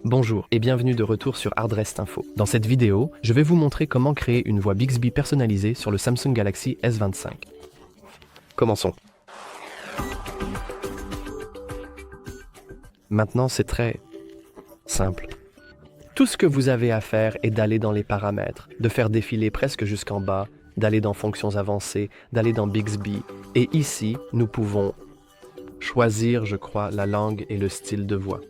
Bonjour et bienvenue de retour sur Hardrest Info. Dans cette vidéo, je vais vous montrer comment créer une voix Bixby personnalisée sur le Samsung Galaxy S25. Commençons. Maintenant, c'est très simple. Tout ce que vous avez à faire est d'aller dans les paramètres, de faire défiler presque jusqu'en bas, d'aller dans Fonctions avancées, d'aller dans Bixby. Et ici, nous pouvons choisir, je crois, la langue et le style de voix.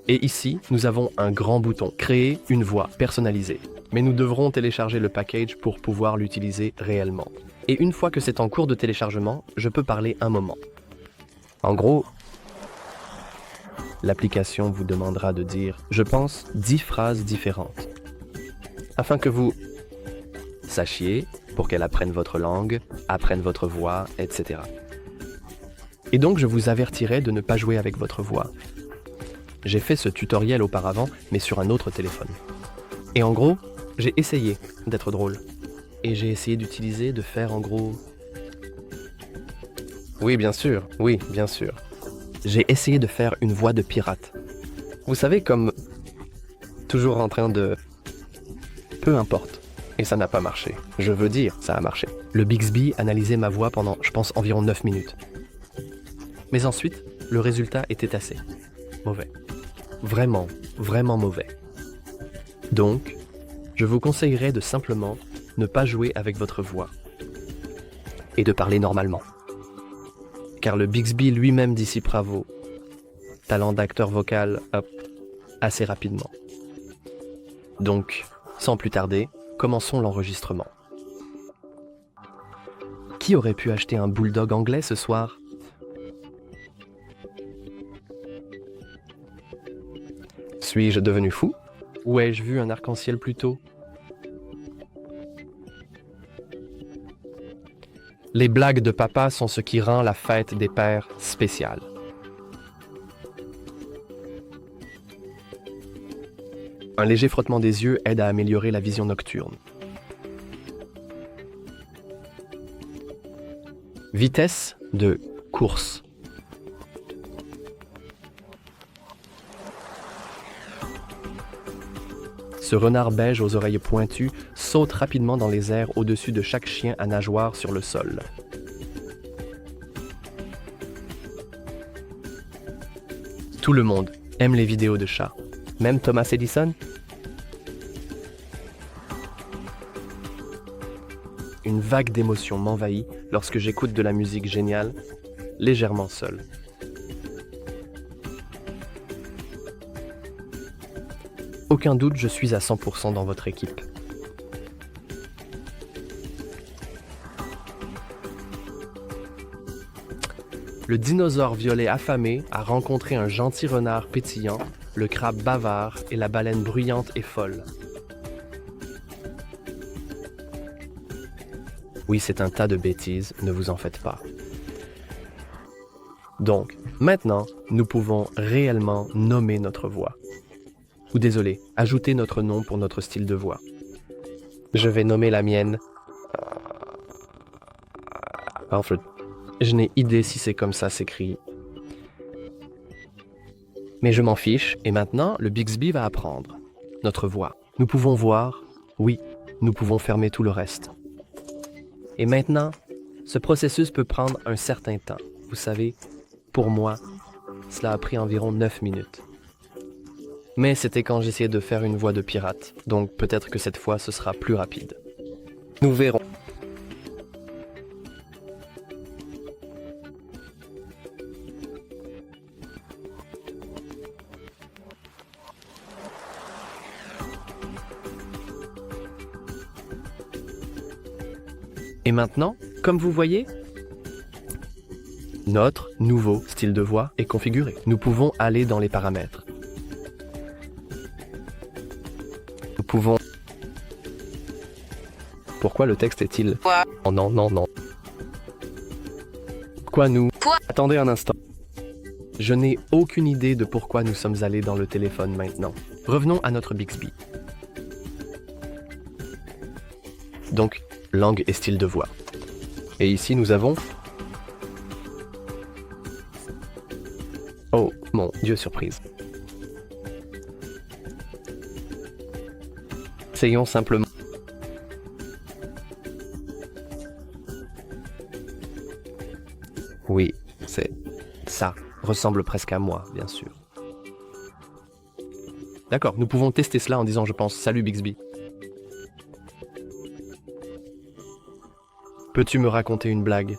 Et ici, nous avons un grand bouton « Créer une voix personnalisée ». Mais nous devrons télécharger le package pour pouvoir l'utiliser réellement. Et une fois que c'est en cours de téléchargement, je peux parler un moment. En gros, l'application vous demandera de dire, je pense, 10 phrases différentes. Afin que vous sachiez, pour qu'elle apprenne votre langue, apprenne votre voix, etc. Et donc, je vous avertirai de ne pas jouer avec votre voix. J'ai fait ce tutoriel auparavant, mais sur un autre téléphone. Et en gros, j'ai essayé d'être drôle. Et j'ai essayé de faire en gros... Oui, bien sûr. J'ai essayé de faire une voix de pirate. Vous savez, comme... toujours en train de... Peu importe. Et ça n'a pas marché. Je veux dire, ça a marché. Le Bixby analysait ma voix pendant, je pense, environ 9 minutes. Mais ensuite, le résultat était assez mauvais. Vraiment, vraiment mauvais. Donc, je vous conseillerais de simplement ne pas jouer avec votre voix et de parler normalement. Car le Bixby lui-même dissipera vos talents d'acteur vocal assez rapidement. Donc, sans plus tarder, commençons l'enregistrement. Qui aurait pu acheter un bulldog anglais ce soir ? Suis-je devenu fou? Ou ai-je vu un arc-en-ciel plus tôt? Les blagues de papa sont ce qui rend la fête des pères spéciale. Un léger frottement des yeux aide à améliorer la vision nocturne. Vitesse de course. Ce renard beige aux oreilles pointues saute rapidement dans les airs au-dessus de chaque chien à nageoire sur le sol. Tout le monde aime les vidéos de chats. Même Thomas Edison? Une vague d'émotion m'envahit lorsque j'écoute de la musique géniale, légèrement seul. Aucun doute, je suis à 100% dans votre équipe. Le dinosaure violet affamé a rencontré un gentil renard pétillant, le crabe bavard et la baleine bruyante et folle. Oui, c'est un tas de bêtises, ne vous en faites pas. Donc, maintenant, nous pouvons réellement nommer notre voix. Ou désolé, ajouter notre nom pour notre style de voix. Je vais nommer la mienne. Alfred. Je n'ai idée si c'est comme ça s'écrit. Mais je m'en fiche, et maintenant, le Bixby va apprendre notre voix. Nous pouvons voir, oui, nous pouvons fermer tout le reste. Et maintenant, ce processus peut prendre un certain temps. Vous savez, pour moi, cela a pris environ 9 minutes. Mais c'était quand j'essayais de faire une voix de pirate, donc peut-être que cette fois ce sera plus rapide. Nous verrons. Et maintenant, comme vous voyez, notre nouveau style de voix est configuré. Nous pouvons aller dans les paramètres. Nous pouvons... Pourquoi le texte est-il... Oh non, non, non. Quoi nous... Attendez un instant. Je n'ai aucune idée de pourquoi nous sommes allés dans le téléphone maintenant. Revenons à notre Bixby. Donc, langue et style de voix. Et ici, nous avons... Oh, mon Dieu, surprise. Essayons simplement. Oui, ça ressemble presque à moi, bien sûr. D'accord, nous pouvons tester cela en disant, je pense, salut Bixby. Peux-tu me raconter une blague?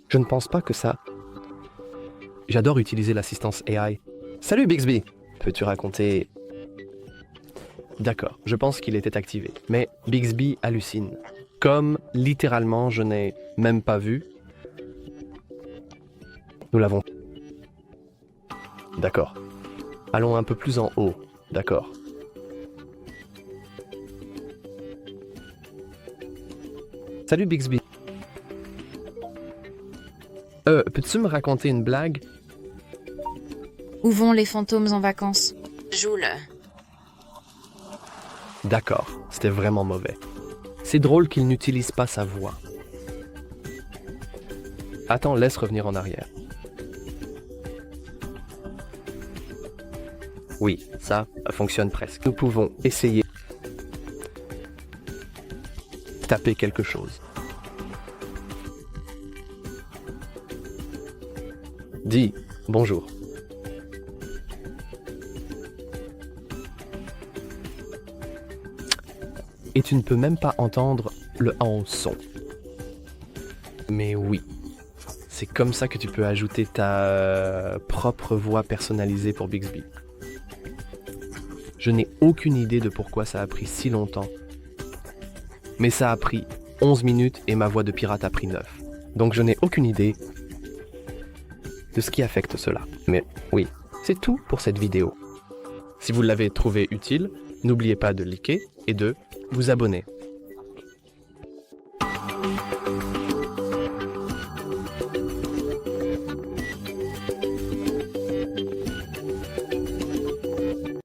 Je ne pense pas que ça... J'adore utiliser l'assistance AI. Salut Bixby! Peux-tu raconter... D'accord, je pense qu'il était activé. Mais Bixby hallucine. Comme, littéralement, je n'ai même pas vu. Nous l'avons... D'accord. Allons un peu plus en haut. D'accord. Salut Bixby. Peux-tu me raconter une blague? Où vont les fantômes en vacances? Joule. D'accord, c'était vraiment mauvais. C'est drôle qu'il n'utilise pas sa voix. Attends, laisse revenir en arrière. Oui, ça fonctionne presque. Nous pouvons essayer de taper quelque chose. Dis bonjour. Et tu ne peux même pas entendre le en son. Mais oui, c'est comme ça que tu peux ajouter ta propre voix personnalisée pour Bixby. Je n'ai aucune idée de pourquoi ça a pris si longtemps. Mais ça a pris 11 minutes et ma voix de pirate a pris 9. Donc je n'ai aucune idée de ce qui affecte cela. Mais oui, c'est tout pour cette vidéo. Si vous l'avez trouvé utile, n'oubliez pas de liker et de vous abonner.